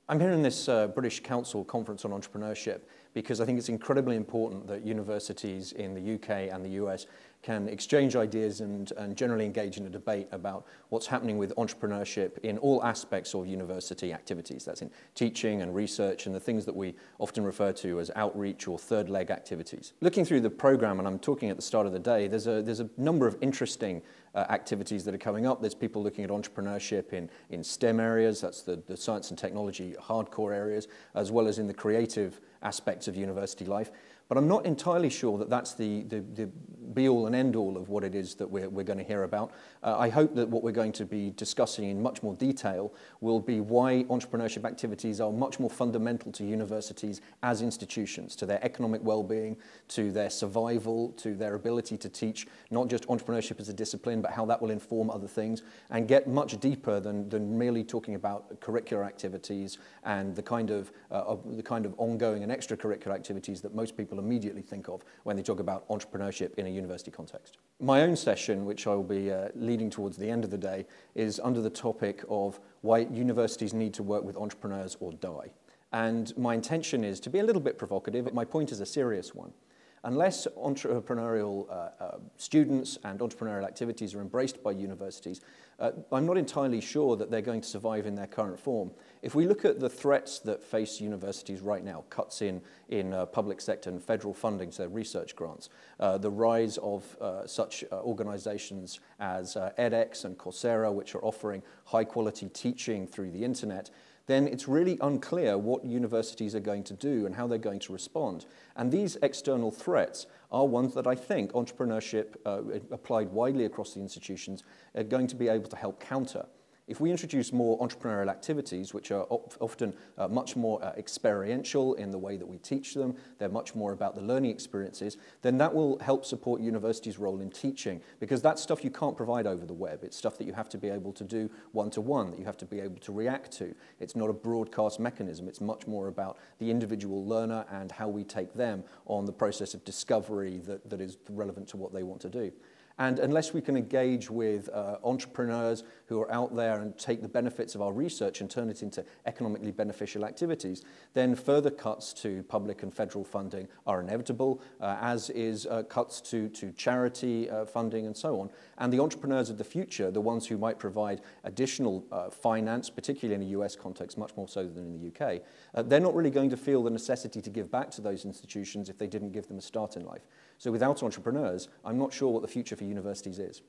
I'm here in this British Council conference on entrepreneurship because I think it's incredibly important that universities in the UK and the US can exchange ideas and generally engage in a debate about what's happening with entrepreneurship in all aspects of university activities. That's in teaching and research and the things that we often refer to as outreach or third leg activities. Looking through the program, and I'm talking at the start of the day, there's a number of interesting activities that are coming up. There's people looking at entrepreneurship in STEM areas, that's the science and technology hardcore areas, as well as in the creative aspects of university life. But I'm not entirely sure that that's the be-all and end-all of what it is that we're going to hear about. I hope that what we're going to be discussing in much more detail will be why entrepreneurship activities are much more fundamental to universities as institutions, to their economic well-being, to their survival, to their ability to teach not just entrepreneurship as a discipline, but how that will inform other things, and get much deeper than merely talking about curricular activities and the kind of ongoing and extracurricular activities that most people immediately think of when they talk about entrepreneurship in a university context. My own session, which I will be leading towards the end of the day, is under the topic of why universities need to work with entrepreneurs or die. And my intention is to be a little bit provocative. My point is a serious one. Unless entrepreneurial students and entrepreneurial activities are embraced by universities, I'm not entirely sure that they're going to survive in their current form. If we look at the threats that face universities right now, cuts in public sector and federal funding to their research grants, the rise of such organizations as edX and Coursera, which are offering high-quality teaching through the internet, then it's really unclear what universities are going to do and how they're going to respond. And these external threats are ones that I think entrepreneurship, applied widely across the institutions, are going to be able to help counter. If we introduce more entrepreneurial activities, which are often much more experiential in the way that we teach them, they're much more about the learning experiences, then that will help support universities' role in teaching, because that's stuff you can't provide over the web. It's stuff that you have to be able to do one-to-one, that you have to be able to react to. It's not a broadcast mechanism. It's much more about the individual learner and how we take them on the process of discovery that is relevant to what they want to do. And unless we can engage with entrepreneurs who are out there and take the benefits of our research and turn it into economically beneficial activities, then further cuts to public and federal funding are inevitable, as is cuts to charity funding and so on. And the entrepreneurs of the future, the ones who might provide additional finance, particularly in a US context, much more so than in the UK, they're not really going to feel the necessity to give back to those institutions if they didn't give them a start in life. So without entrepreneurs, I'm not sure what the future for universities is.